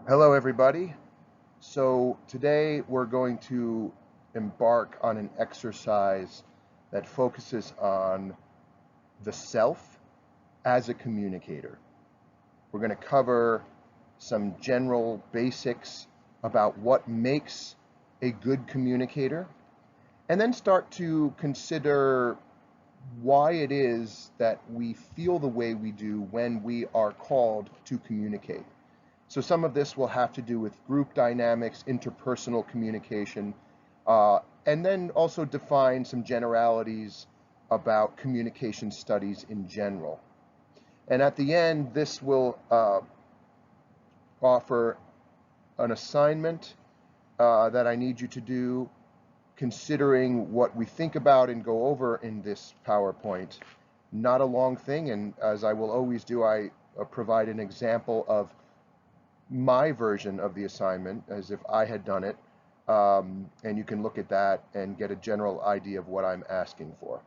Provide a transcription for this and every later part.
Hello, everybody. So today we're going to embark on an exercise that focuses on the self as a communicator. We're going to cover some general basics about what makes a good communicator, and then start to consider why it is that we feel the way we do when we are called to communicate. So some of this will have to do with group dynamics, interpersonal communication, and then also define some generalities about communication studies in general. And at the end, this will offer an assignment that I need you to do, considering what we think about and go over in this PowerPoint. Not a long thing, and as I will always do, I provide an example of my version of the assignment as if I had done it, and you can look at that and get a general idea of what I'm asking for.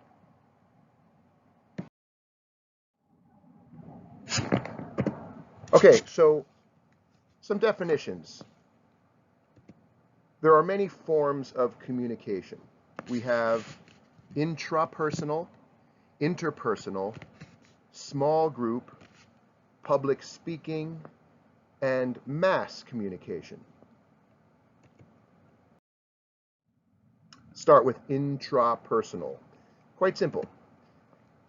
Okay, so some definitions. There are many forms of communication. We have intrapersonal, interpersonal, small group, public speaking, and mass communication. Start with intrapersonal. Quite simple.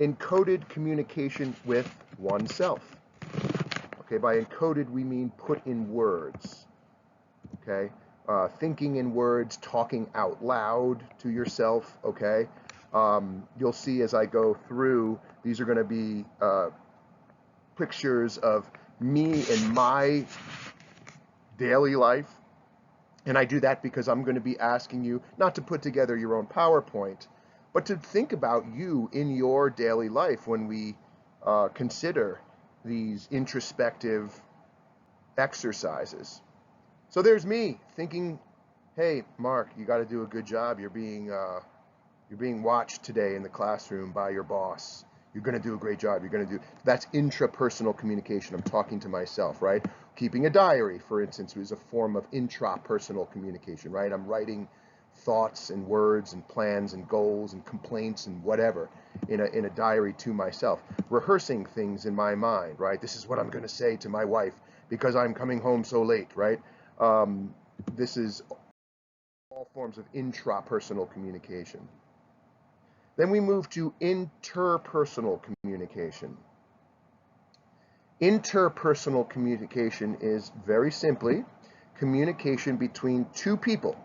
Encoded communication with oneself. Okay, by encoded we mean put in words. Okay, thinking in words, talking out loud to yourself. Okay, you'll see as I go through, these are going to be pictures of me in my daily life. And I do that because I'm going to be asking you not to put together your own PowerPoint, but to think about you in your daily life when we consider these introspective exercises. So there's me thinking, hey, Mark, you got to do a good job. You're being watched today in the classroom by your boss. You're going to do a great job. That's intrapersonal communication. I'm talking to myself, right? Keeping a diary, for instance, is a form of intrapersonal communication, right? I'm writing thoughts and words and plans and goals and complaints and whatever in a diary to myself. Rehearsing things in my mind, right? This is what I'm going to say to my wife because I'm coming home so late, right? This is all forms of intrapersonal communication. Then we move to interpersonal communication. Interpersonal communication is very simply communication between two people.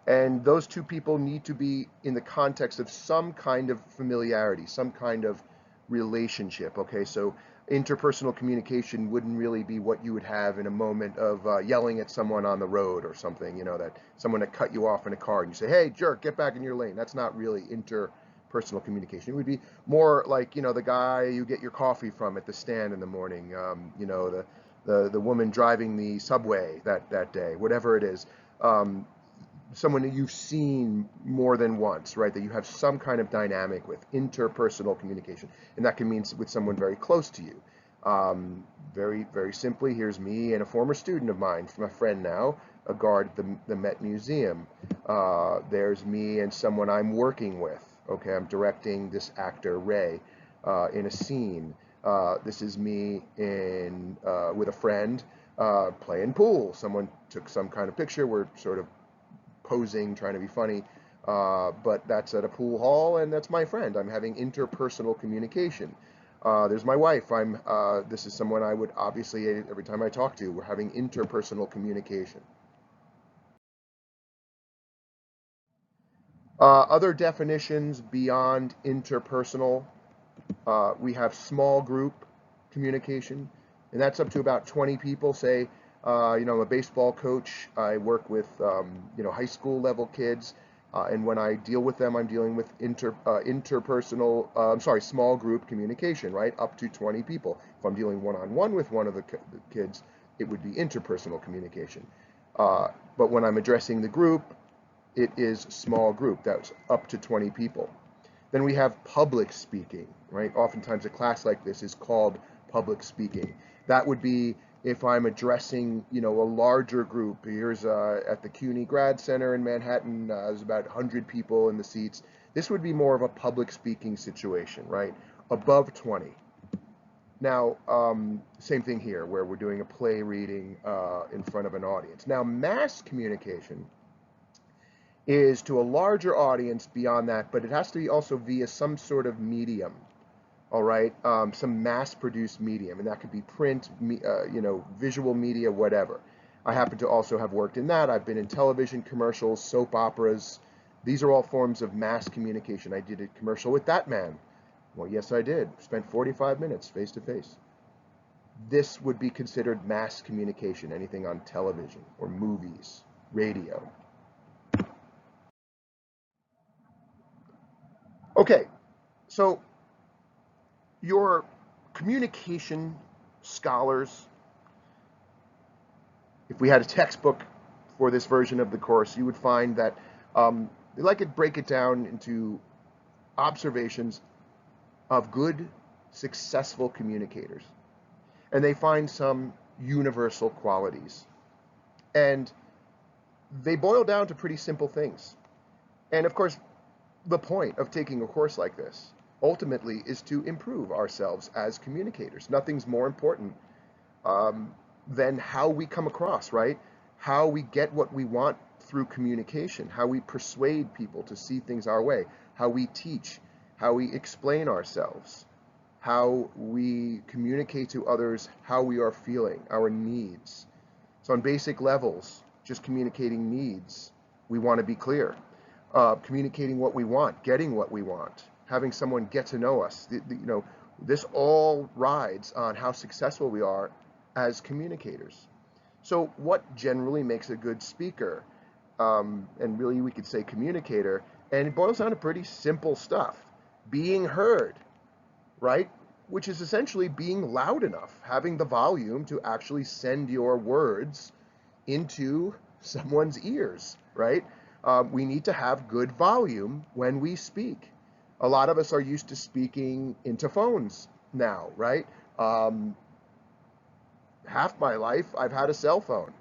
And those two people need to be in the context of some kind of familiarity, some kind of relationship. Okay, so interpersonal communication wouldn't really be what you would have in a moment of yelling at someone on the road or something, you know, that someone that cut you off in a car and you say, hey, jerk, get back in your lane. That's not really interpersonal communication. It would be more like, you know, the guy you get your coffee from at the stand in the morning, you know, the woman driving the subway that day, whatever it is. Someone that you've seen more than once, right? That you have some kind of dynamic with, interpersonal communication. And that can mean with someone very close to you. Very, very simply, here's me and a former student of mine, from a friend now, a guard at the Met Museum. There's me and someone I'm working with. Okay, I'm directing this actor, Ray, in a scene. This is me with a friend playing pool. Someone took some kind of picture. We're sort of posing, trying to be funny, but that's at a pool hall, and that's my friend. I'm having interpersonal communication. There's my wife. This is someone I would obviously, every time I talk to, we're having interpersonal communication. Other definitions beyond interpersonal, we have small group communication, and that's up to about 20 people. Say, you know, I'm a baseball coach. I work with, you know, high school level kids. And when I deal with them, I'm dealing with small group communication, right? Up to 20 people. If I'm dealing one-on-one with one of the kids, it would be interpersonal communication. But when I'm addressing the group, it is small group. That's up to 20 people. Then we have public speaking, right? Oftentimes a class like this is called public speaking. That would be if I'm addressing, a larger group. Here's at the CUNY Grad Center in Manhattan, there's about 100 people in the seats. This would be more of a public speaking situation, right? Above 20. Now, same thing here, where we're doing a play reading in front of an audience. Now, mass communication is to a larger audience beyond that, but it has to be also via some sort of medium, all right? Some mass-produced medium, and that could be print, visual media, whatever. I happen to also have worked in that. I've been in television commercials, soap operas. These are all forms of mass communication. I did a commercial with that man. Well, yes, I did. Spent 45 minutes face-to-face. This would be considered mass communication, anything on television or movies, radio. Okay, so your communication scholars, if we had a textbook for this version of the course, you would find that they like to break it down into observations of good, successful communicators. And they find some universal qualities. And they boil down to pretty simple things. And of course, the point of taking a course like this ultimately is to improve ourselves as communicators. Nothing's more important than how we come across, right? How we get what we want through communication, how we persuade people to see things our way, how we teach, how we explain ourselves, how we communicate to others how we are feeling, our needs. So on basic levels, just communicating needs, we want to be clear. Communicating what we want, getting what we want, having someone get to know us. This all rides on how successful we are as communicators. So what generally makes a good speaker? And really we could say communicator, and it boils down to pretty simple stuff. Being heard, right? Which is essentially being loud enough, having the volume to actually send your words into someone's ears, right? We need to have good volume when we speak. A lot of us are used to speaking into phones now, right? Half my life, I've had a cell phone.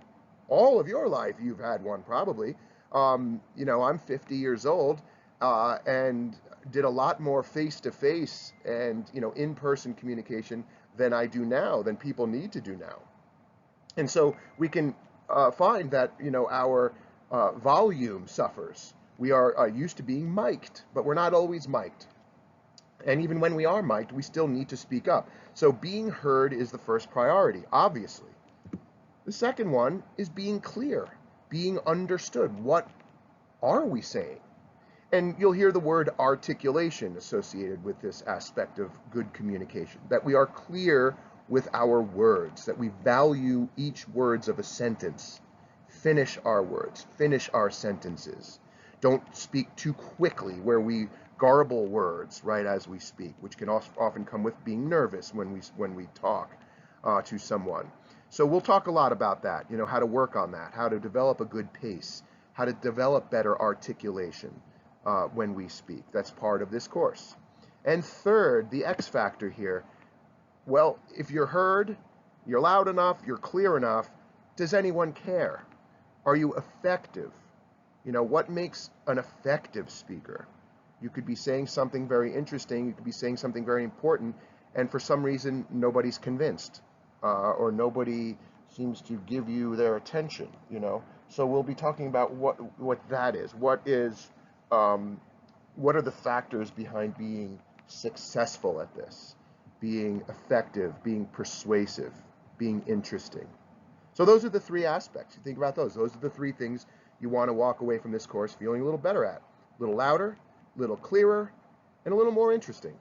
All of your life, you've had one probably. I'm 50 years old and did a lot more face-to-face and in-person communication than I do now, than people need to do now. And so we can find that our volume suffers. We are used to being mic'd, but we're not always mic'd. And even when we are mic'd, we still need to speak up. So being heard is the first priority, obviously. The second one is being clear, being understood. What are we saying? And you'll hear the word articulation associated with this aspect of good communication, that we are clear with our words, that we value each words of a sentence. Finish our words, finish our sentences. Don't speak too quickly where we garble words right as we speak, which can often come with being nervous when we talk to someone. So we'll talk a lot about that, how to work on that, how to develop a good pace, how to develop better articulation when we speak. That's part of this course. And third, the X factor here, well, if you're heard, you're loud enough, you're clear enough, does anyone care? Are you effective? What makes an effective speaker? You could be saying something very interesting, you could be saying something very important, and for some reason, nobody's convinced, or nobody seems to give you their attention, So we'll be talking about what that is. What are the factors behind being successful at this? Being effective, being persuasive, being interesting. So those are the three aspects. You think about those. Those are the three things you want to walk away from this course feeling a little better at. A little louder, a little clearer, and a little more interesting.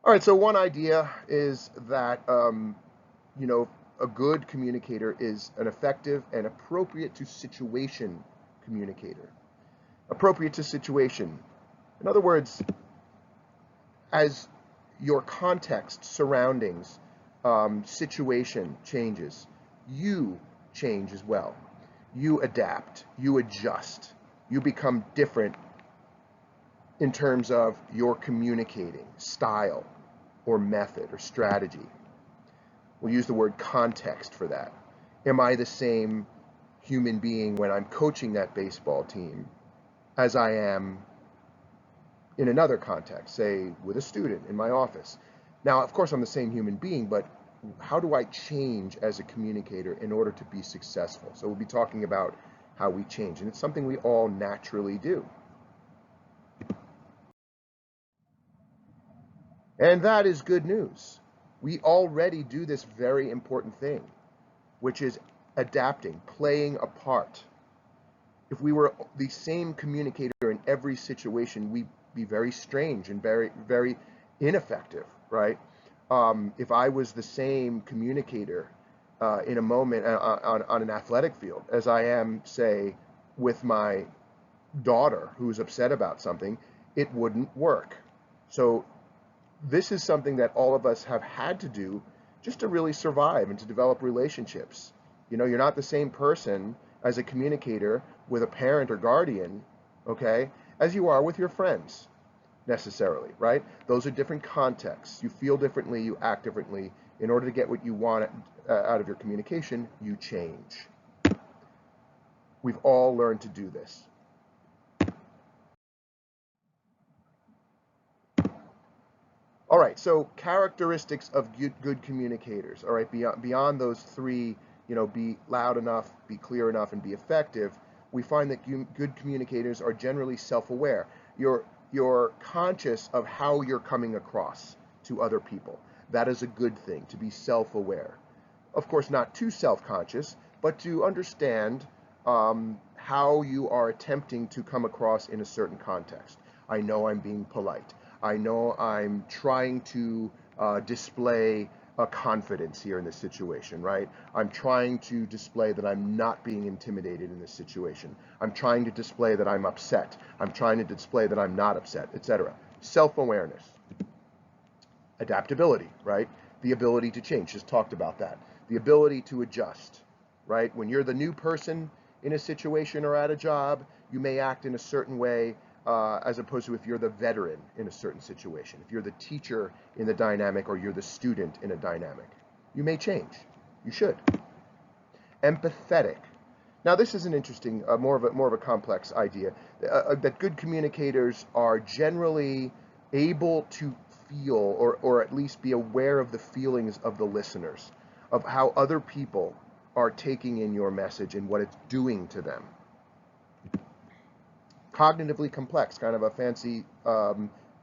All right, so one idea is that, a good communicator is an effective and appropriate to situation communicator. Appropriate to situation. In other words, as your context, surroundings, situation changes, you change as well. You adapt, you adjust, you become different in terms of your communicating style or method or strategy. We'll use the word context for that. Am I the same human being when I'm coaching that baseball team as I am in another context, say with a student in my office? Now, of course, I'm the same human being, but how do I change as a communicator in order to be successful? So we'll be talking about how we change, and it's something we all naturally do. And that is good news. We already do this very important thing, which is adapting, playing a part. If we were the same communicator in every situation, we'd be very strange and very, very ineffective, right? If I was the same communicator in a moment on an athletic field as I am, say, with my daughter who's upset about something, it wouldn't work. So this is something that all of us have had to do just to really survive and to develop relationships. You know, you're not the same person as a communicator with a parent or guardian, okay, as you are with your friends necessarily, right? Those are different contexts. You feel differently, you act differently. In order to get what you want out of your communication, you change. We've all learned to do this. All right, so characteristics of good communicators. All right, beyond those three, you know, be loud enough, be clear enough, and be effective, we find that good communicators are generally self-aware. You're conscious of how you're coming across to other people. That is a good thing, to be self-aware. Of course, not too self-conscious, but to understand how you are attempting to come across in a certain context. I know I'm being polite. I know I'm trying to display a confidence here in this situation, right? I'm trying to display that I'm not being intimidated in this situation. I'm trying to display that I'm upset. I'm trying to display that I'm not upset, etc. Self-awareness. Adaptability, right? The ability to change, just talked about that. The ability to adjust, right? When you're the new person in a situation or at a job, you may act in a certain way as opposed to if you're the veteran in a certain situation. If you're the teacher in the dynamic or you're the student in a dynamic, you may change. You should. Empathetic. Now, this is an interesting, more of a complex idea. That good communicators are generally able to feel or at least be aware of the feelings of the listeners, of how other people are taking in your message and what it's doing to them. Cognitively complex, kind of a fancy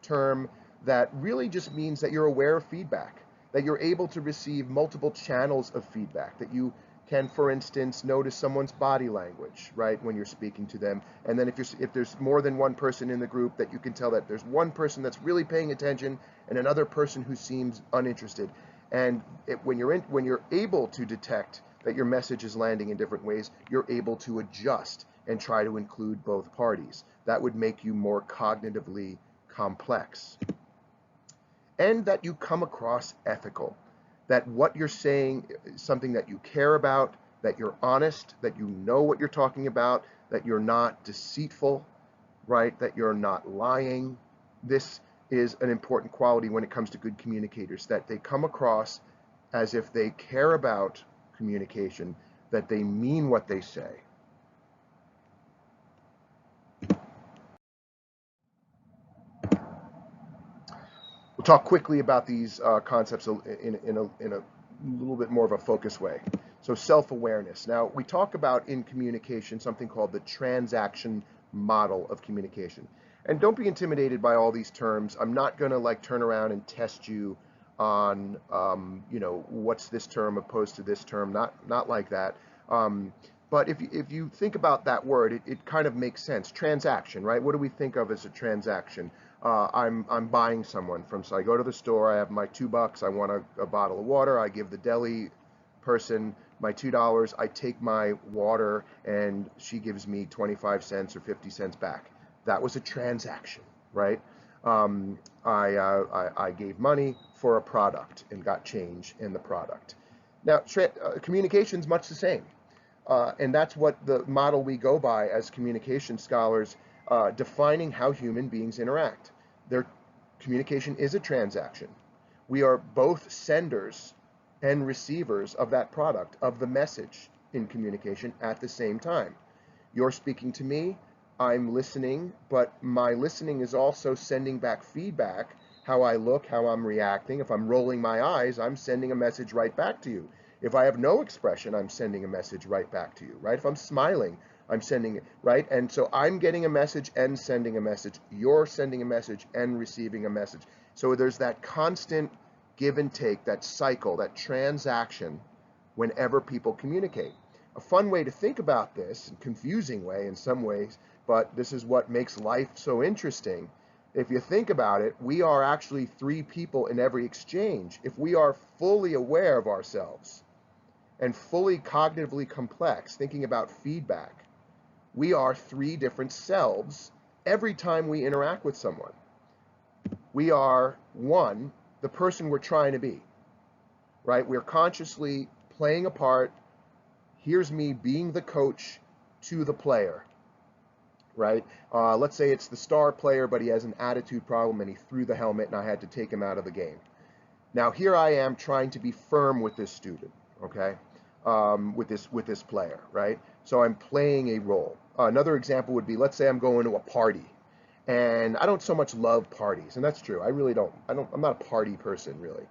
term that really just means that you're aware of feedback, that you're able to receive multiple channels of feedback, that you can, for instance, notice someone's body language, right, when you're speaking to them. And then if there's more than one person in the group, that you can tell that there's one person that's really paying attention and another person who seems uninterested. And when you're able to detect that your message is landing in different ways, you're able to adjust and try to include both parties. That would make you more cognitively complex. And that you come across ethical, that what you're saying is something that you care about, that you're honest, that you know what you're talking about, that you're not deceitful, right? That you're not lying. This is an important quality when it comes to good communicators, that they come across as if they care about communication, that they mean what they say. We'll talk quickly about these concepts in a little bit more of a focused way. So self-awareness. Now, we talk about in communication something called the transaction model of communication. And don't be intimidated by all these terms. I'm not going to like turn around and test you on, you know, what's this term opposed to this term. Not like that. But if you think about that word, it kind of makes sense. Transaction, right? What do we think of as a transaction? I'm buying someone from, so I go to the store, I have my $2, I want a bottle of water, I give the deli person my $2, I take my water, and she gives me 25 cents or 50 cents back. That was a transaction, right? I gave money for a product and got change in the product. Now, communication's much the same. And that's what the model we go by as communication scholars defining how human beings interact. Their communication is a transaction. We are both senders and receivers of that product, of the message in communication at the same time. You're speaking to me, I'm listening, but my listening is also sending back feedback, how I look, how I'm reacting. If I'm rolling my eyes, I'm sending a message right back to you. If I have no expression, I'm sending a message right back to you, right? If I'm smiling, I'm sending it, right? And so I'm getting a message and sending a message. You're sending a message and receiving a message. So there's that constant give and take, that cycle, that transaction whenever people communicate. A fun way to think about this, a confusing way in some ways, but this is what makes life so interesting. If you think about it, we are actually three people in every exchange. If we are fully aware of ourselves and fully cognitively complex, thinking about feedback, we are three different selves every time we interact with someone. We are, one, the person we're trying to be, right? We're consciously playing a part. Here's me being the coach to the player, right? Let's say it's the star player, but he has an attitude problem and he threw the helmet and I had to take him out of the game. Now here I am trying to be firm with this student, okay? With this player, right? So I'm playing a role. Another example would be, let's say I'm going to a party, and I don't so much love parties, and that's true. I really don't. I'm not a party person really,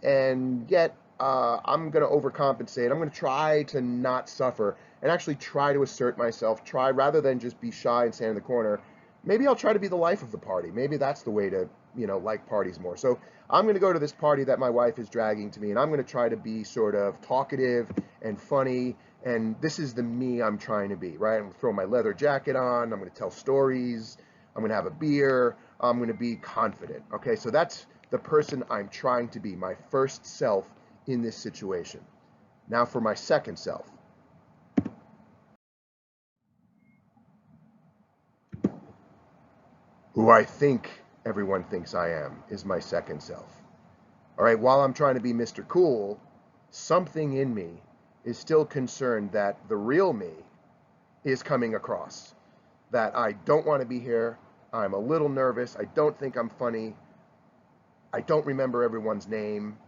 and yet I'm going to overcompensate. I'm going to try to not suffer and actually try to assert myself. Try rather than just be shy and stand in the corner. Maybe I'll try to be the life of the party. Maybe that's the way to, like parties more. So I'm going to go to this party that my wife is dragging to me, and I'm going to try to be sort of talkative and funny. And this is the me I'm trying to be, right? I'm going to throw my leather jacket on. I'm going to tell stories. I'm going to have a beer. I'm going to be confident. Okay, so that's the person I'm trying to be, my first self in this situation. Now for my second self. Who I think everyone thinks I am is my second self. All right, while I'm trying to be Mr. Cool, something in me is still concerned that the real me is coming across. That I don't want to be here, I'm a little nervous, I don't think I'm funny, I don't remember everyone's name,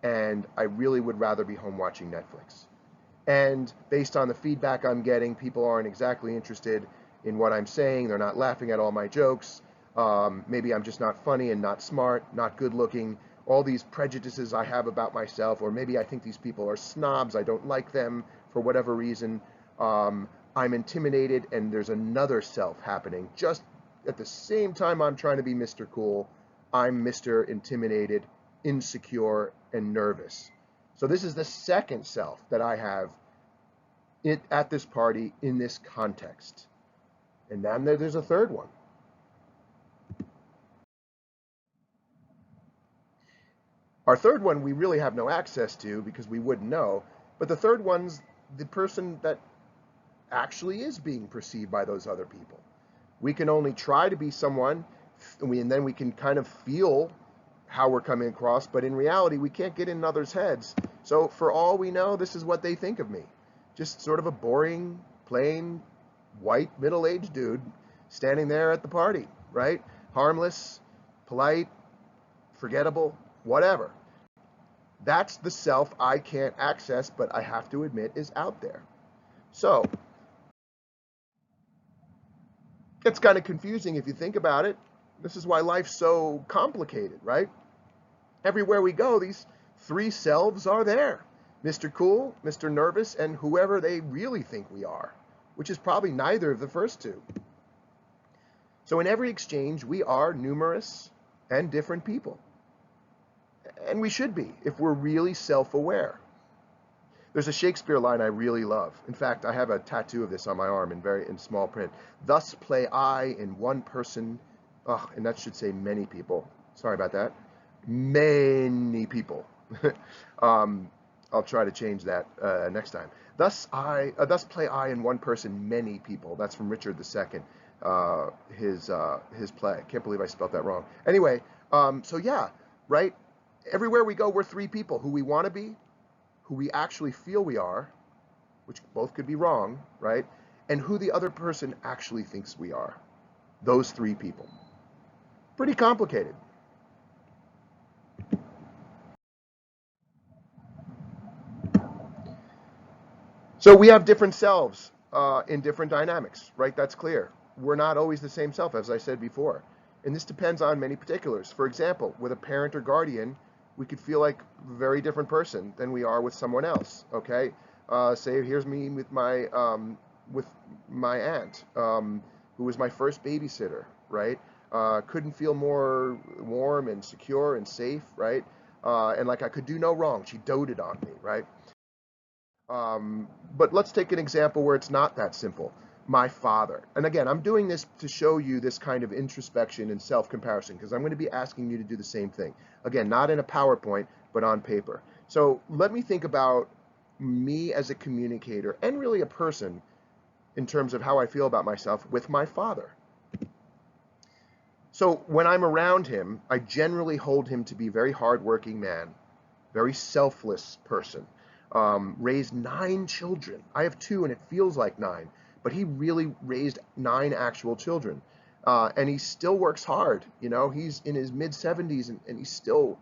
and I really would rather be home watching Netflix. And based on the feedback I'm getting, people aren't exactly interested in what I'm saying, they're not laughing at all my jokes. Maybe I'm just not funny and not smart, not good looking, all these prejudices I have about myself, or maybe I think these people are snobs, I don't like them for whatever reason. I'm intimidated, and there's another self happening. Just at the same time I'm trying to be Mr. Cool, I'm Mr. Intimidated, insecure, and nervous. So this is the second self that I have at this party in this context. And then there's a third one. Our third one we really have no access to because we wouldn't know, but the third one's the person that actually is being perceived by those other people. We can only try to be someone, and then we can kind of feel how we're coming across, but in reality, we can't get in others' heads. So for all we know, this is what they think of me. Just sort of a boring, plain, white, middle-aged dude standing there at the party, right? Harmless, polite, forgettable, whatever. That's the self I can't access, but I have to admit is out there. So it's kind of confusing if you think about it. This is why life's so complicated, right? Everywhere we go, these three selves are there. Mr. Cool, Mr. Nervous, and whoever they really think we are, which is probably neither of the first two. So in every exchange, we are numerous and different people. And we should be, if we're really self-aware. There's a Shakespeare line I really love. In fact, I have a tattoo of this on my arm in small print. Thus play I in one person, and that should say many people. Sorry about that. Many people. I'll try to change that next time. Thus play I in one person, many people. That's from Richard II, his play. Can't believe I spelled that wrong. Anyway, so yeah, right? Everywhere we go, we're three people: who we want to be, who we actually feel we are, which both could be wrong, right? and who the other person actually thinks we are. Those three people. Pretty complicated. So we have different selves in different dynamics, right? That's clear. We're not always the same self, as I said before. And this depends on many particulars. For example, with a parent or guardian, we could feel like a very different person than we are with someone else, okay? Say, here's me with my aunt, who was my first babysitter, right? Couldn't feel more warm and secure and safe, right? And like I could do no wrong. She doted on me, right? But let's take an example where it's not that simple. My father. And again, I'm doing this to show you this kind of introspection and self-comparison because I'm going to be asking you to do the same thing. Again, not in a PowerPoint, but on paper. So let me think about me as a communicator and really a person in terms of how I feel about myself with my father. So when I'm around him, I generally hold him to be a very hardworking man, very selfless person. Raised 9 children. I have 2 and it feels like 9, but he really raised 9 actual children. And he still works hard. You know, he's in his mid 70s and he still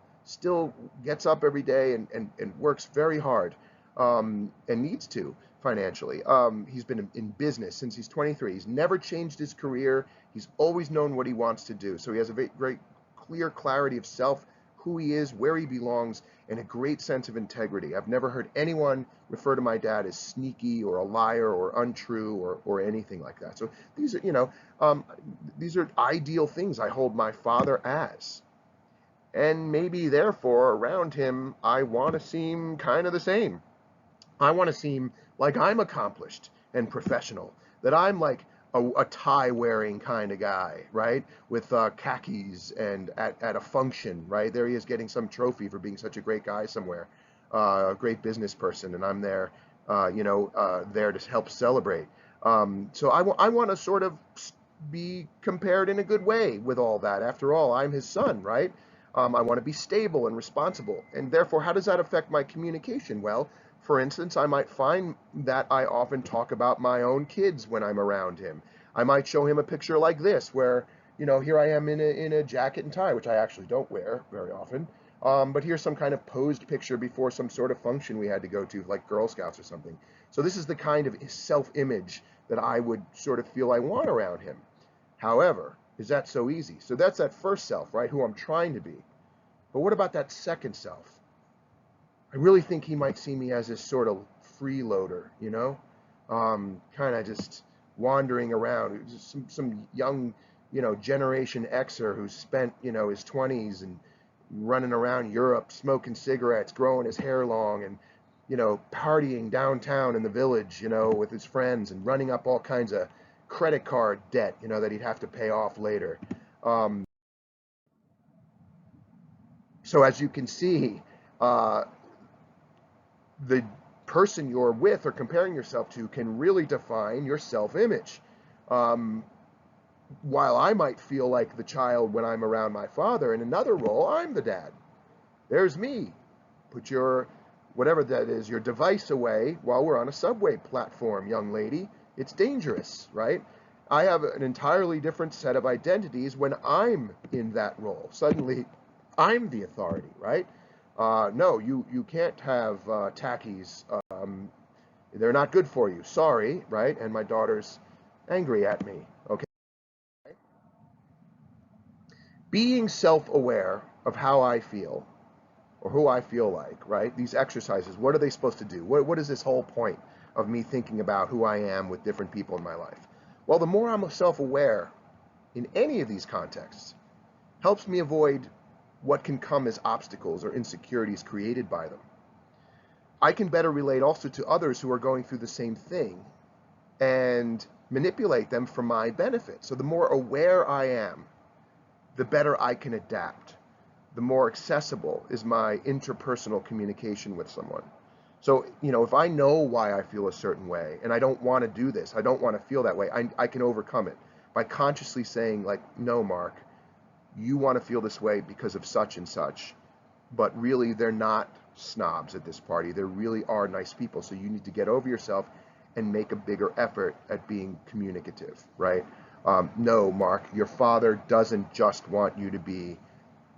gets up every day and works very hard, and needs to financially. He's been in business since he's 23. He's never changed his career. He's always known what he wants to do. So he has a very clear clarity of self, who he is, where he belongs, and a great sense of integrity. I've never heard anyone refer to my dad as sneaky or a liar or untrue or anything like that. So these are, these are ideal things I hold my father as. And maybe therefore around him, I want to seem kind of the same. I want to seem like I'm accomplished and professional, that I'm like a tie-wearing kind of guy, right? With khakis and at a function, right? There he is getting some trophy for being such a great guy somewhere, a great business person, and I'm there, there to help celebrate. So I want to sort of be compared in a good way with all that. After all, I'm his son, right? I want to be stable and responsible. And therefore, how does that affect my communication? Well, for instance, I might find that I often talk about my own kids when I'm around him. I might show him a picture like this, where, here I am in a jacket and tie, which I actually don't wear very often. But here's some kind of posed picture before some sort of function we had to go to, like Girl Scouts or something. So this is the kind of self-image that I would sort of feel I want around him. However, is that so easy? So that's that first self, right, who I'm trying to be. But what about that second self? I really think he might see me as this sort of freeloader, kind of just wandering around, just some young, Generation Xer who's spent, his 20s and running around Europe, smoking cigarettes, growing his hair long, and, partying downtown in the village, with his friends and running up all kinds of credit card debt, that he'd have to pay off later. So as you can see, the person you're with or comparing yourself to can really define your self-image. While I might feel like the child when I'm around my father, in another role, I'm the dad. There's me. Put your, whatever that is, your device away while we're on a subway platform, young lady. It's dangerous, right? I have an entirely different set of identities when I'm in that role. Suddenly, I'm the authority, right? No, you can't have tackies. They're not good for you. Sorry, right? And my daughter's angry at me. Okay. Being self-aware of how I feel or who I feel like, right? These exercises, what are they supposed to do? What is this whole point of me thinking about who I am with different people in my life? Well, the more I'm self-aware in any of these contexts, helps me avoid what can come as obstacles or insecurities created by them. I can better relate also to others who are going through the same thing and manipulate them for my benefit. So the more aware I am, the better I can adapt. The more accessible is my interpersonal communication with someone. So, if I know why I feel a certain way and I don't want to do this, I don't want to feel that way, I can overcome it by consciously saying, like, no, Mark, you want to feel this way because of such and such, but really they're not snobs at this party. They really are nice people. So you need to get over yourself and make a bigger effort at being communicative, right? No, Mark, your father doesn't just want you to be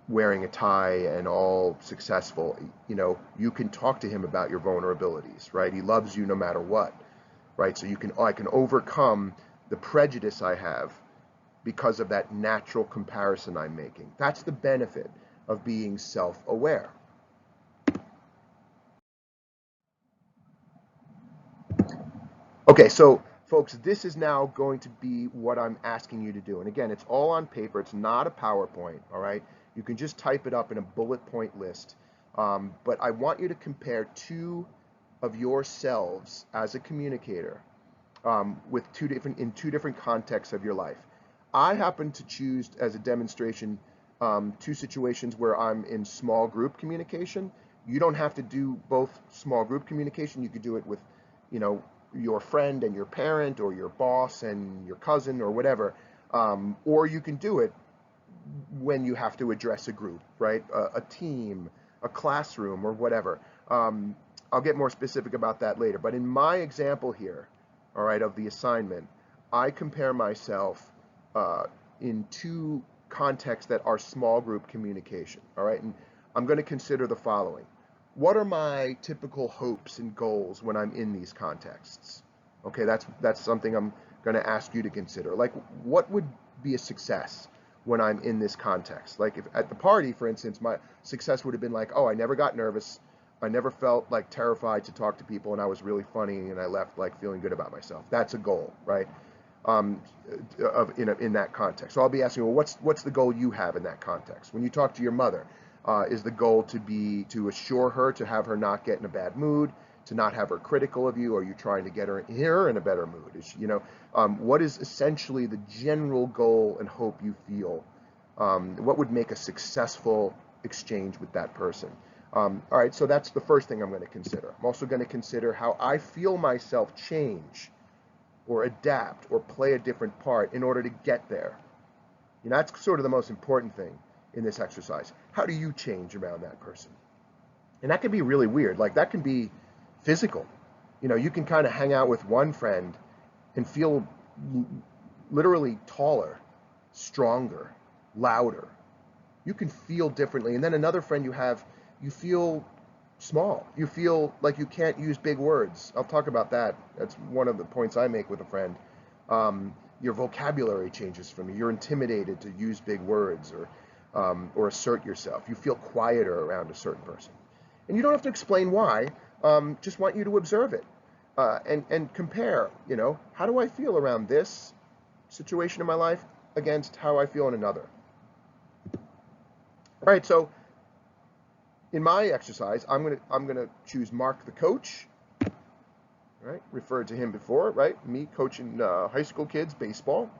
wearing a tie and all successful. You can talk to him about your vulnerabilities, right? He loves you no matter what, right? So I can overcome the prejudice I have because of that natural comparison I'm making. That's the benefit of being self-aware. Okay, so folks, this is now going to be what I'm asking you to do. And again, it's all on paper. It's not a PowerPoint, all right? You can just type it up in a bullet point list. But I want you to compare two of yourselves as a communicator with in two different contexts of your life. I happen to choose as a demonstration two situations where I'm in small group communication. You don't have to do both small group communication. You could do it with, your friend and your parent, or your boss and your cousin, or whatever. Or you can do it when you have to address a group, right? A team, a classroom, or whatever. I'll get more specific about that later. But in my example here, all right, of the assignment, I compare myself in two contexts that are small group communication, all right? And I'm going to consider the following. What are my typical hopes and goals when I'm in these contexts? Okay, that's something I'm going to ask you to consider. Like, what would be a success when I'm in this context? Like, if at the party, for instance, my success would have been like, oh, I never got nervous, I never felt like terrified to talk to people, and I was really funny, and I left like feeling good about myself. That's a goal, right? In that context. So I'll be asking, well, what's the goal you have in that context? When you talk to your mother, is the goal to assure her, to have her not get in a bad mood, to not have her critical of you? Or are you trying to get her in a better mood? What is essentially the general goal and hope you feel? What would make a successful exchange with that person? All right, so that's the first thing I'm going to consider. I'm also going to consider how I feel myself change or adapt or play a different part in order to get there. That's sort of the most important thing in this exercise. How do you change around that person? And that can be really weird. Like, that can be physical. You can kind of hang out with one friend and feel literally taller, stronger, louder. You can feel differently. And then another friend you feel small. You feel like you can't use big words. I'll talk about that. That's one of the points I make with a friend. Your vocabulary changes from you. You're intimidated to use big words or assert yourself. You feel quieter around a certain person. And you don't have to explain why. Just want you to observe it and compare. How do I feel around this situation in my life against how I feel in another? All right, so in my exercise, I'm gonna choose Mark the coach. Right, referred to him before. Right, me coaching high school kids baseball.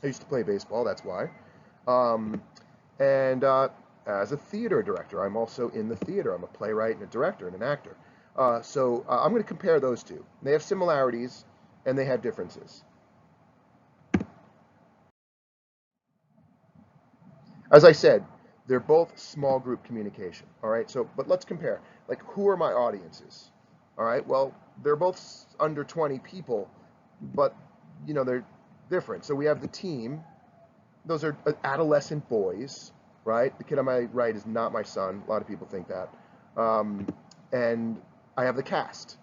I used to play baseball. That's why. And as a theater director, I'm also in the theater. I'm a playwright and a director and an actor. So I'm going to compare those two. They have similarities and they have differences. As I said, they're both small group communication. All right. So, but let's compare. Like, who are my audiences? All right. Well, they're both under 20 people, but they're different. So we have the team. Those are adolescent boys, right? The kid on my right is not my son. A lot of people think that. And I have the cast,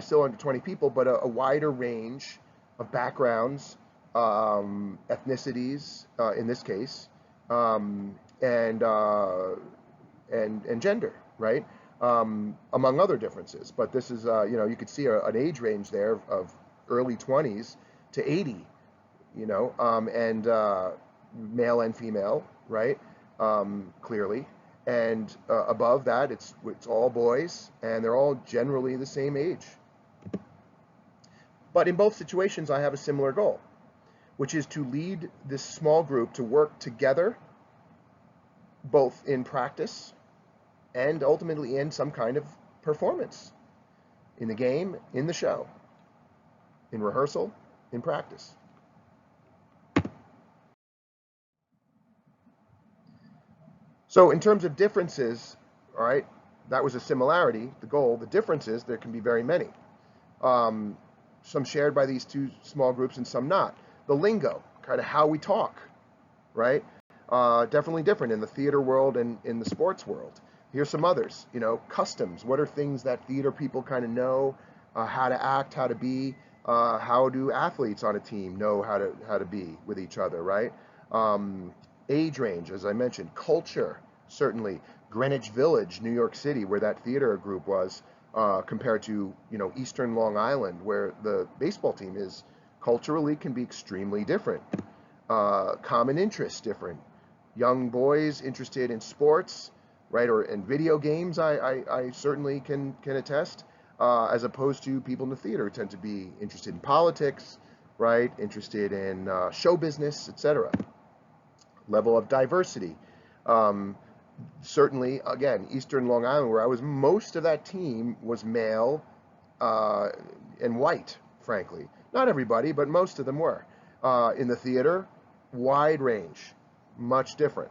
still under 20 people, but a wider range of backgrounds, ethnicities, in this case, and gender, right? Among other differences. But this is, you could see an age range there of early 20s to 80. And male and female, right? Clearly. And above that, it's all boys, and they're all generally the same age. But in both situations, I have a similar goal, which is to lead this small group to work together, both in practice and ultimately in some kind of performance, in the game, in the show, in rehearsal, in practice. So in terms of differences, all right, that was a similarity, the goal. The differences, there can be very many. um, some shared by these two small groups and some not. The lingo, kind of how we talk, right? Definitely different in the theater world and in the sports world. Here's some others, customs. What are things that theater people kind of know, how to act, how to be? How do athletes on a team know how to be with each other, right? Um, Age range, as I mentioned, culture, certainly. Greenwich Village, New York City, where that theater group was, compared to Eastern Long Island, where the baseball team is, culturally can be extremely different. Common interests different. Young boys interested in sports, right, or in video games, I certainly can attest, as opposed to people in the theater who tend to be interested in politics, right, interested in show business, etc. Level of diversity. Um, Certainly, again, Eastern Long Island, where I was, most of that team was male uh, and white, frankly. Not everybody, but most of them were. In the theater, wide range, much different.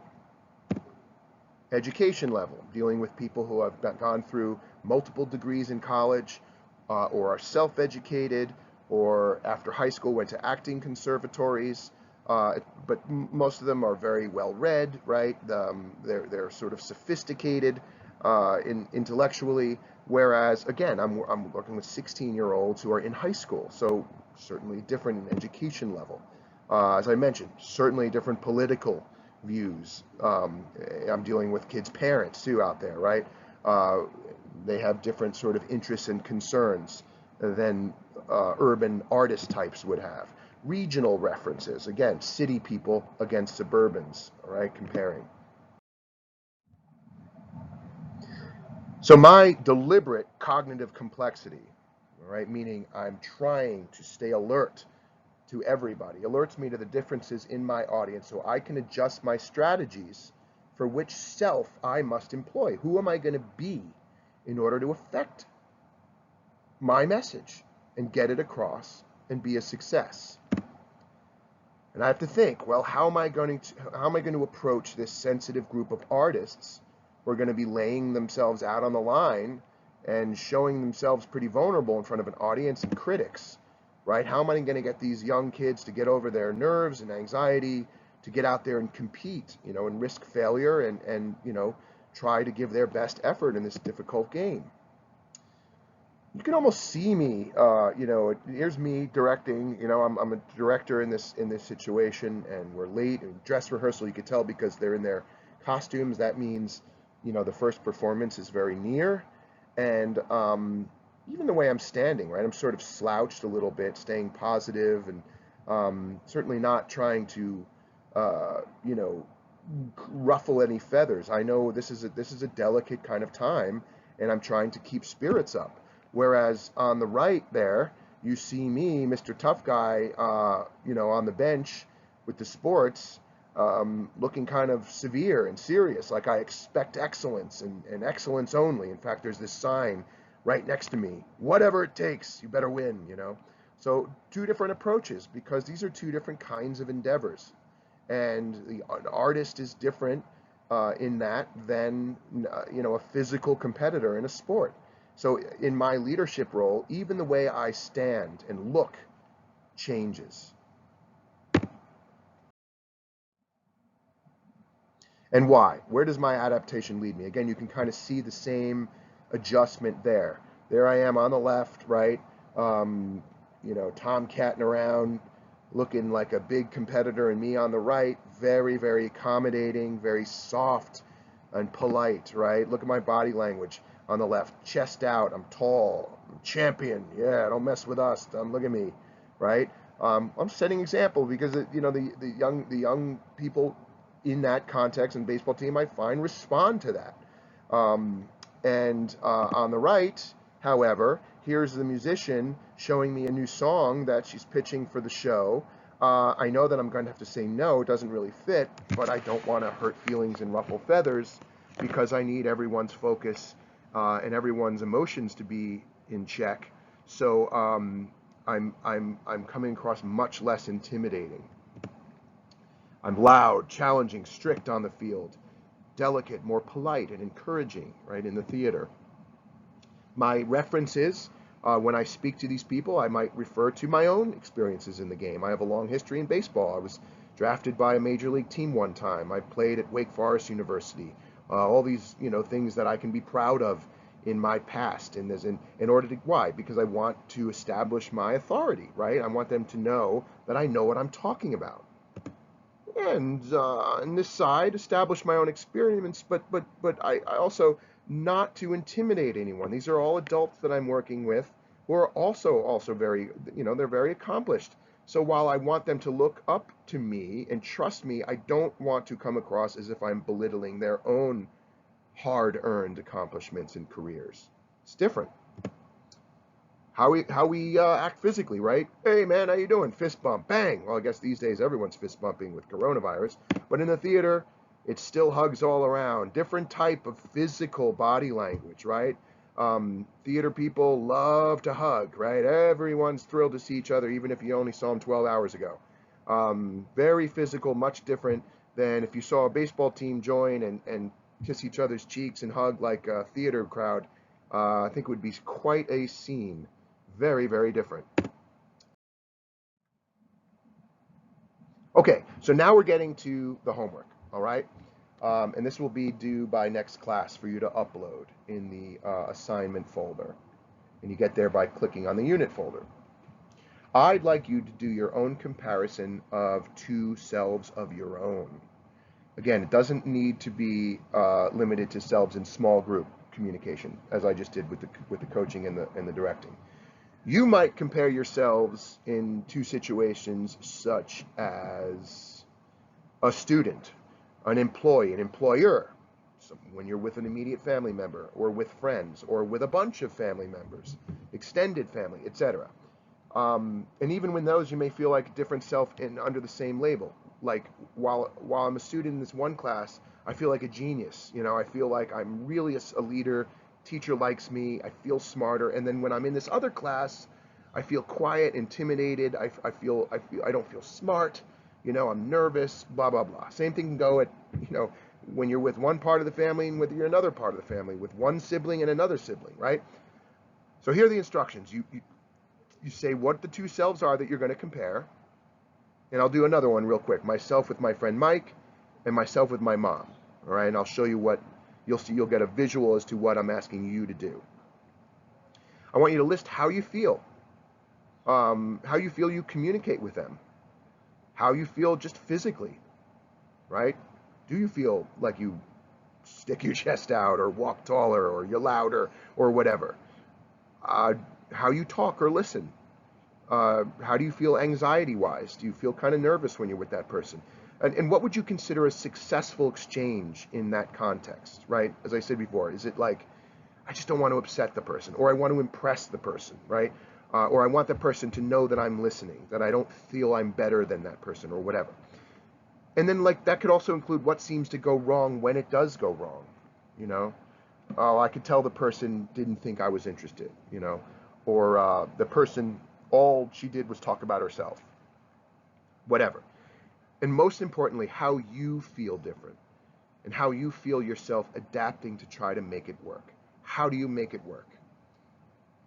Education level, dealing with people who have gone through multiple degrees in college, or are self-educated, or after high school went to acting conservatories, but most of them are very well read, right? They're sort of sophisticated intellectually, whereas again, I'm working with 16-year-olds who are in high school, so certainly different in education level. As I mentioned, certainly different political views. I'm dealing with kids' parents too out there, right? Uh, they have different sort of interests and concerns than urban artist types would have. Regional references, again, city people against suburbans, all right, comparing. So my deliberate cognitive complexity, all right, meaning I'm trying to stay alert to everybody, alerts me to the differences in my audience so I can adjust my strategies for which self I must employ. Who am I going to be in order to affect my message and get it across and be a success? And I have to think, well, how am I going to approach this sensitive group of artists who are going to be laying themselves out on the line and showing themselves pretty vulnerable in front of an audience and critics, right? How am I going to get these young kids to get over their nerves and anxiety, to get out there and compete, and risk failure and try to give their best effort in this difficult game? You can almost see me, here's me directing, I'm a director in this situation, and we're late in dress rehearsal. You could tell because they're in their costumes. That means, the first performance is very near. And even the way I'm standing, right, I'm sort of slouched a little bit, staying positive, and certainly not trying to, ruffle any feathers. I know this is a delicate kind of time, and I'm trying to keep spirits up. Whereas on the right there, you see me, Mr. Tough Guy, on the bench with the sports, looking kind of severe and serious, like I expect excellence and excellence only. In fact, there's this sign right next to me: whatever it takes, you better win. So two different approaches, because these are two different kinds of endeavors. And an artist is different in that than a physical competitor in a sport. So in my leadership role, even the way I stand and look changes. And why? Where does my adaptation lead me? Again, you can kind of see the same adjustment there. There I am on the left, right? Tomcatting around, looking like a big competitor, and me on the right, very, very accommodating, very soft and polite, right? Look at my body language on the left. Chest out, I'm tall, I'm champion. Yeah, don't mess with us. Look at me, right? I'm setting example because the young people in that context and baseball team I find respond to that. And on the right, however, here's the musician showing me a new song that she's pitching for the show. I know that I'm going to have to say no, it doesn't really fit, but I don't want to hurt feelings and ruffle feathers because I need everyone's focus and everyone's emotions to be in check. So I'm coming across much less intimidating. I'm loud, challenging, strict on the field, delicate, more polite and encouraging, right, in the theater. My references When I speak to these people, I might refer to my own experiences in the game. I have a long history in baseball. I was drafted by a major league team one time. I played at Wake Forest University. All these, things that I can be proud of in my past. And in order to, why? Because I want to establish my authority, right? I want them to know that I know what I'm talking about. And on this side, establish my own experiments, but I also not to intimidate anyone. These are all adults that I'm working with who are also very, they're very accomplished. So while I want them to look up to me and trust me, I don't want to come across as if I'm belittling their own hard-earned accomplishments and careers. It's different. How we act physically, right? Hey man, how you doing? Fist bump, bang. Well, I guess these days everyone's fist bumping with coronavirus, but in the theater, it's still hugs all around. Different type of physical body language, right? Theater people love to hug, right? Everyone's thrilled to see each other, even if you only saw them 12 hours ago. Very physical, much different than if you saw a baseball team join and kiss each other's cheeks and hug like a theater crowd. I think it would be quite a scene. Very, very different. Okay, so now we're getting to the homework, all right? And this will be due by next class for you to upload in the assignment folder. And you get there by clicking on the unit folder. I'd like you to do your own comparison of two selves of your own. Again, it doesn't need to be limited to selves in small group communication, as I just did with the coaching and the directing. You might compare yourselves in two situations such as a student, an employee, an employer, so when you're with an immediate family member, or with friends, or with a bunch of family members, extended family, etc. And even when those, you may feel like a different self under the same label. Like while I'm a student in this one class, I feel like a genius. I feel like I'm really a leader. Teacher likes me. I feel smarter. And then when I'm in this other class, I feel quiet, intimidated. I don't feel smart. I'm nervous. Blah blah blah. Same thing can go at when you're with one part of the family and with you're another part of the family, with one sibling and another sibling, right? So here are the instructions. You say what the two selves are that you're going to compare. And I'll do another one real quick. Myself with my friend Mike and myself with my mom. All right, and I'll show you what you'll see. You'll get a visual as to what I'm asking you to do. I want you to list how you feel you communicate with them, how you feel just physically, right? Do you feel like you stick your chest out or walk taller or you're louder or whatever? How you talk or listen. How do you feel anxiety-wise? Do you feel kind of nervous when you're with that person? And what would you consider a successful exchange in that context, right? As I said before, is it like, I just don't want to upset the person, or I want to impress the person, right? Or I want the person to know that I'm listening, that I don't feel I'm better than that person, or whatever. And then that could also include what seems to go wrong when it does go wrong, Oh, I could tell the person didn't think I was interested, or the person, all she did was talk about herself, whatever. And most importantly, how you feel different and how you feel yourself adapting to try to make it work. How do you make it work?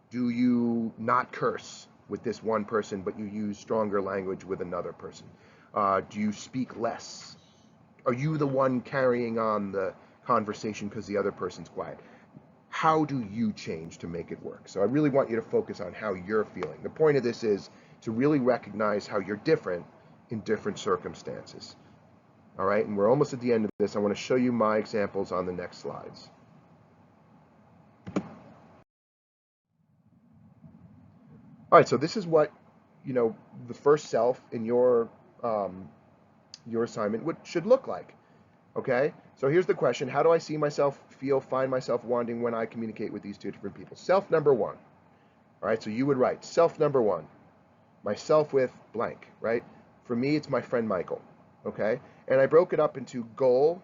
Do you not curse with this one person, but you use stronger language with another person? Do you speak less? Are you the one carrying on the conversation because the other person's quiet? How do you change to make it work? So I really want you to focus on how you're feeling. The point of this is to really recognize how you're different in different circumstances. All right, and we're almost at the end of this. I want to show you my examples on the next slides. All right, so this is what, the first self in your assignment should look like. Okay, so here's the question. How do I see myself, find myself wanting when I communicate with these two different people? Self number one. All right, so you would write self number one, myself with blank, right? For me, it's my friend Michael, okay? And I broke it up into goal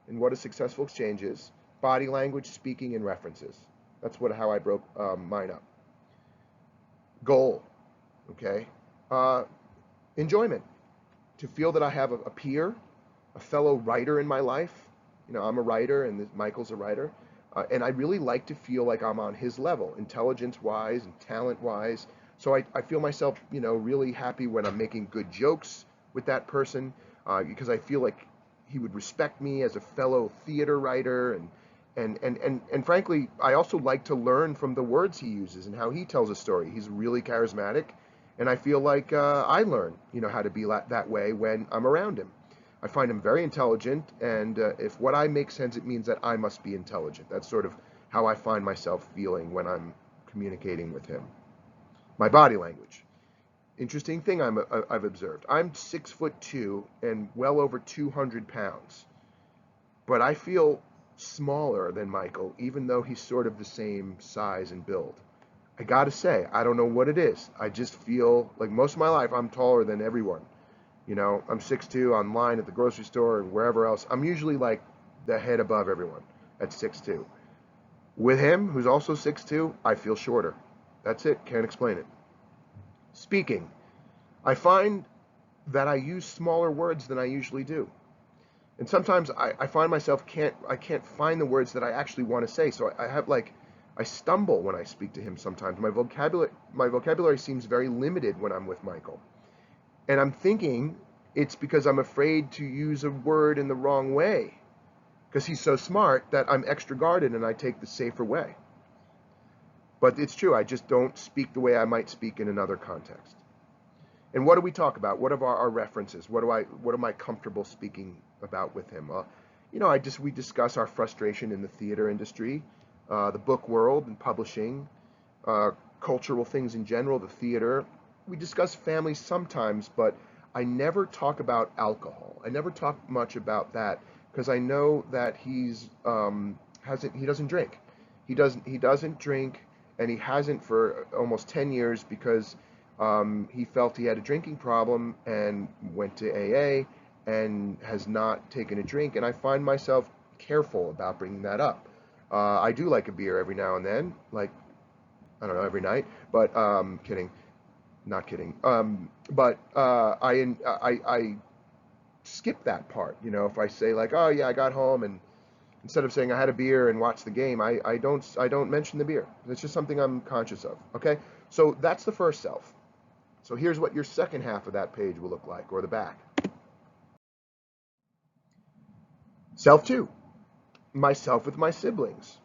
and what a successful exchange is, body language, speaking, and references. That's how I broke mine up. Goal, okay? Enjoyment, to feel that I have a peer, a fellow writer in my life. I'm a writer and Michael's a writer. And I really like to feel like I'm on his level, intelligence-wise and talent-wise. So I feel myself, really happy when I'm making good jokes with that person, because I feel like he would respect me as a fellow theater writer, and frankly, I also like to learn from the words he uses and how he tells a story. He's really charismatic, and I feel like I learn, how to be that way when I'm around him. I find him very intelligent, and if what I make sense, it means that I must be intelligent. That's sort of how I find myself feeling when I'm communicating with him. My body language. Interesting thing I've observed. I'm 6'2" and well over 200 pounds, but I feel smaller than Michael, even though he's sort of the same size and build. I gotta say, I don't know what it is. I just feel like most of my life I'm taller than everyone. I'm 6'2" online at the grocery store and wherever else. I'm usually like the head above everyone at 6'2". With him, who's also 6'2", I feel shorter. That's it. Can't explain it. Speaking. I find that I use smaller words than I usually do. And sometimes I find myself I can't find the words that I actually want to say. So I stumble when I speak to him sometimes. My vocabulary seems very limited when I'm with Michael. And I'm thinking it's because I'm afraid to use a word in the wrong way, because he's so smart that I'm extra guarded and I take the safer way. But it's true, I just don't speak the way I might speak in another context. And what do we talk about? What are our references? What am I comfortable speaking about with him? We discuss our frustration in the theater industry, the book world and publishing, cultural things in general, the theater. We discuss family sometimes, but I never talk about alcohol. I never talk much about that because I know that he doesn't drink. He doesn't drink, and he hasn't for almost 10 years because he felt he had a drinking problem and went to AA and has not taken a drink. And I find myself careful about bringing that up. I do like a beer every now and then, like, I don't know, every night, but kidding. Not kidding. But I skip that part. If I say like, oh yeah, I got home, and instead of saying I had a beer and watched the game, I don't mention the beer. It's just something I'm conscious of. Okay, so that's the first self. So here's what your second half of that page will look like, or the back. Self 2, myself with my siblings.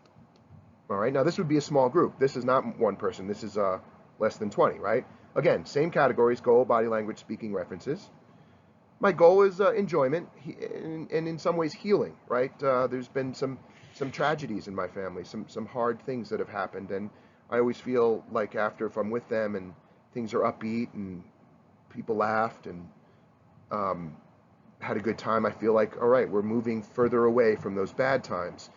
All right, now this would be a small group. This is not one person. This is less than 20, right? Again, same categories: goal, body language, speaking, references. My goal is enjoyment and in some ways healing, right? There's been some tragedies in my family, some hard things that have happened, and I always feel like if I'm with them and things are upbeat and people laughed and had a good time, I feel like, all right, we're moving further away from those bad times.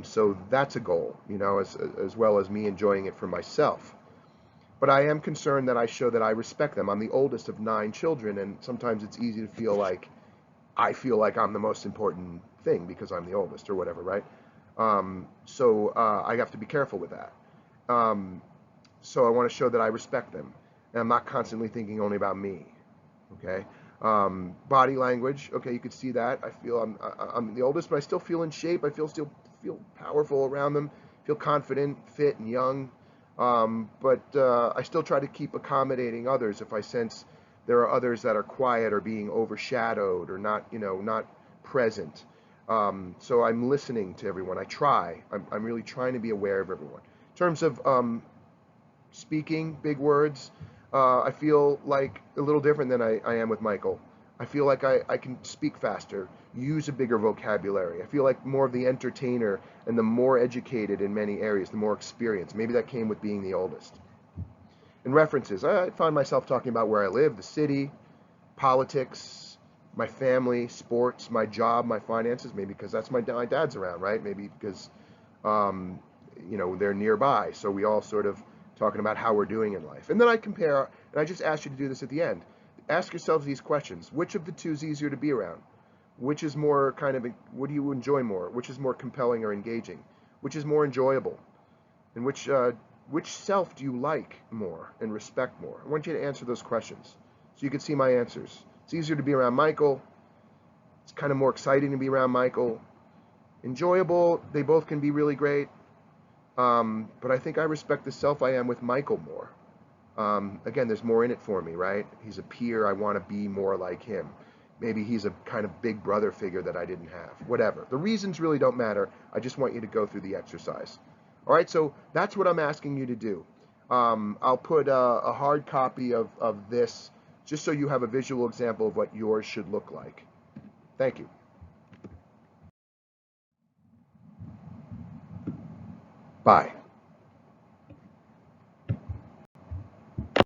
So that's a goal, as well as me enjoying it for myself. But I am concerned that I show that I respect them. I'm the oldest of 9 children, and sometimes it's easy to feel like I'm the most important thing because I'm the oldest or whatever, right? So I have to be careful with that. So I want to show that I respect them, and I'm not constantly thinking only about me. Okay. Body language. Okay, you could see that. I feel I'm the oldest, but I still feel in shape. I still feel powerful around them. Feel confident, fit, and young. But I still try to keep accommodating others if I sense there are others that are quiet or being overshadowed or not present. So I'm listening to everyone. I'm really trying to be aware of everyone. In terms of speaking big words, I feel like a little different than I am with Michael. I feel like I can speak faster, use a bigger vocabulary. I feel like more of the entertainer and the more educated in many areas, the more experienced. Maybe that came with being the oldest. And references, I find myself talking about where I live, the city, politics, my family, sports, my job, my finances, maybe because that's my dad's around, right? Maybe because, they're nearby. So we all sort of talking about how we're doing in life. And then I compare, and I just asked you to do this at the end. Ask yourselves these questions. Which of the two is easier to be around? Which is more what do you enjoy more? Which is more compelling or engaging? Which is more enjoyable? And which self do you like more and respect more? I want you to answer those questions so you can see my answers. It's easier to be around Michael. It's kind of more exciting to be around Michael. Enjoyable, they both can be really great. But I think I respect the self I am with Michael more. Again, there's more in it for me, right? He's a peer. I want to be more like him. Maybe he's a kind of big brother figure that I didn't have. Whatever. The reasons really don't matter. I just want you to go through the exercise. All right, so that's what I'm asking you to do. I'll put a hard copy of this just so you have a visual example of what yours should look like. Thank you. Bye.